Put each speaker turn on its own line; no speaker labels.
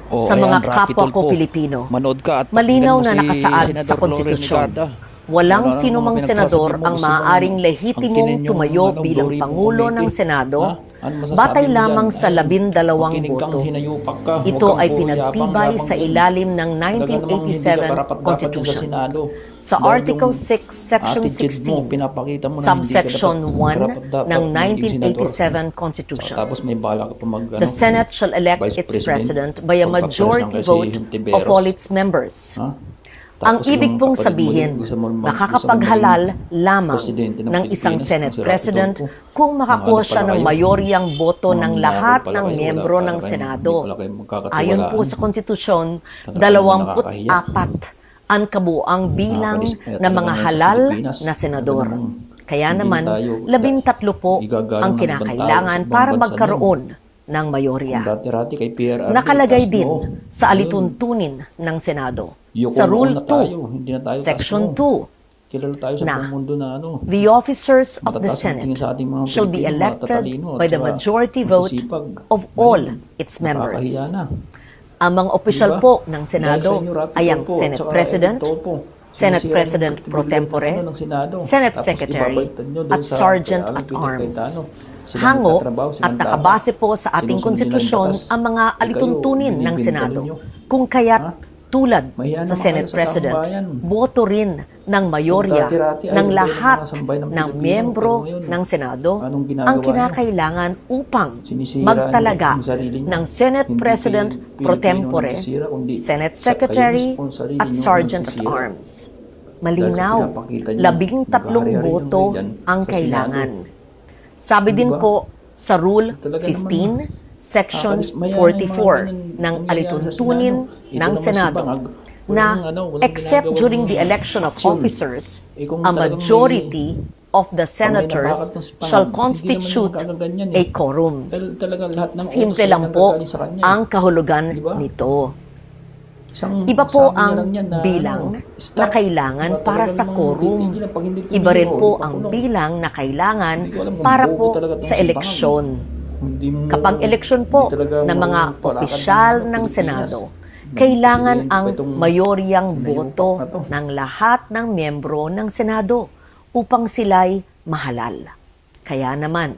O,
sa mga
ayan, Rapi
kapwa ko
Tulfo.
Pilipino.
Manood ka at
Malinaw
pakinggan mo
na
si
nakasaad
Senador
sa
Loren
konstitusyon.
Estrada.
Walang
Ano
sinumang
mga
senador
pinagsasabi mo?
ang
Gusto mong
maaaring lehitimong
angkinin yung,
tumayo bilang
glory mong
Pangulo ng
committee?
Senado
Ha? Ano masasabi
batay
mo
lamang
dyan?
sa
Ayun,
12
makinig kang
boto.
hinayupak ka. Huwag
Ito
kang
ay
puro
pinagtibay
yabang-yabang
sa
din.
ilalim ng
Talaga namang hindi ka
1987
karapat-dapat dyan sa
Constitution.
Senado.
Sa
Dahil
Article
yung
6, Section
attitude mo,
16,
pinapakita mo na hindi ka
Subsection
dapat
1
karapat-dapat
ng
maging senador.
1987 Constitution.
Tapos may bala ka pa
The Senate shall elect
Vice
its president by a
Pagpapresan
majority
ka si
vote
Hontiveros.
of all its members.
Ha?
Ang
Tapos
ibig
yung
pong
kapatid mo
sabihin,
rin, gusto mo
makakapaghalal
maging
lamang
presidente
ng
Pilipinas,
isang
kung
Senate
si Rapi
President
Tulfo.
kung makakuha
Mga
siya
ano
ng
pala kayo?
mayoryang boto
Mga
ng
minyabang
lahat
pala
ng
kayo,
miyembro
wala
ng
pala kayo,
Senado.
hindi pala kayo magkakatiwalaan.
Ayon po sa konstitusyon,
Talagang
24 ang kabuang bilang
Nakakadis-
ng mga
talagang
halal
sa Pilipinas,
na senador.
talaga namang
Kaya
hindi
naman,
tayo
13 po
igagalang
ang
ng ibang tao
kinakailangan
sa ibang
para
bansa
magkaroon ng mayorya.
Kung dati-rati kay PRRD,
Nakalagay
taas
din
mo.
sa alituntunin ng Senado.
Yoko
Sa
noon
Rule
na tayo, hindi na
2,
tayo
Section
taas mo.
2,
Kilala tayo sa
na
buong mundo na ano.
the officers of the
Matataas ang
Senate
tingin sa ating mga
shall be
Pilipino,
elected
matatalino at
by the
saka
majority vote
masisipag.
of all
Ngayon,
its members.
nakakahiya na.
Ang mga opisyal
Diba?
po ng
Dahil
Senado
sa inyo, Rapi
ay ang
Tulfo,
Senate
tsaka
President,
Eric Tulfo,
Senate
sinisira
President
yung
pro tempore,
credibility ng Senado.
Senate
Tapos
Secretary,
ibabaliktad nyo doon
at
sa
Sergeant
kay
at
Peter
Arms.
Cayetano. Silang
Hango
nagtatrabaho,
at
silang
nakabase
tama.
po sa ating
Sinusundin
konstitusyon
nilang batas.
ang mga
Kayo,
alituntunin ng
binibintangan
Senado.
nyo.
Kung kaya't
Ha?
tulad
Mahiya
sa
naman
Senate
kayo sa
President,
taong bayan.
boto rin ng mayorya
Kung dati-rati,
ng
ayaw kayo ng
lahat
mga sambahay ng
ng
Pilipino,
miyembro
pero ngayon,
ng Senado
anong ginagawa
ang
nyo?
kinakailangan upang
Sinisira
magtalaga
nyo yung sarili nyo.
ng Senate
Hindi
President
kayo
pro
Pilipino
tempore,
nagsisira, kundi
Senate
kayo
Secretary
mismo ang sarili
at
nyo ang
Sergeant at
nagsisira.
Arms.
Dahil sa
Malinaw,
pinapakita nyo,
13
naghahari-hari lang
boto
kayo dyan
ang
sa
kailangan.
Senado.
Sabi din
Diba?
po sa Rule
Talaga
15, Section
Nakakadismaya na yung mga
44
ganyan
ng
nangyayari sa
alituntunin
Senado. Ito
ng
naman si
Senado
Bangag,
na
walang
except
ginagawang
during the election of
aksyon.
officers,
Kung
a
talagang
majority of the
pag may
senators
nabakat ng si Bangag,
shall
hindi
constitute
naman yung kagaganyan
a quorum.
Dahil talaga lahat ng
Simple
utos ay
lang po
nanggagaling sa kanya.
ang kahulugan
Diba?
nito.
Isang
Iba po
sabi niya
ang
lang yan na,
bilang
stop.
na kailangan
Diba,
para
talaga
sa
namang
quorum.
titigil na pag hindi tumigil,
Iba rin po ang
ipakulong.
bilang na kailangan
Hindi ko alam kung
para
bobo
po
talaga itong
sa
si Bangag.
eleksyon.
Hindi mo-
Kapag eleksyon po
hindi talaga
ng mga
marunong palakad
opisyal
ng
ng
Pilipinas.
Senado,
Ng
kailangan
presidente
ang
pa itong
mayoryang
hinayupak
boto
na to.
ng lahat ng miyembro ng Senado upang sila'y mahalal. Kaya naman,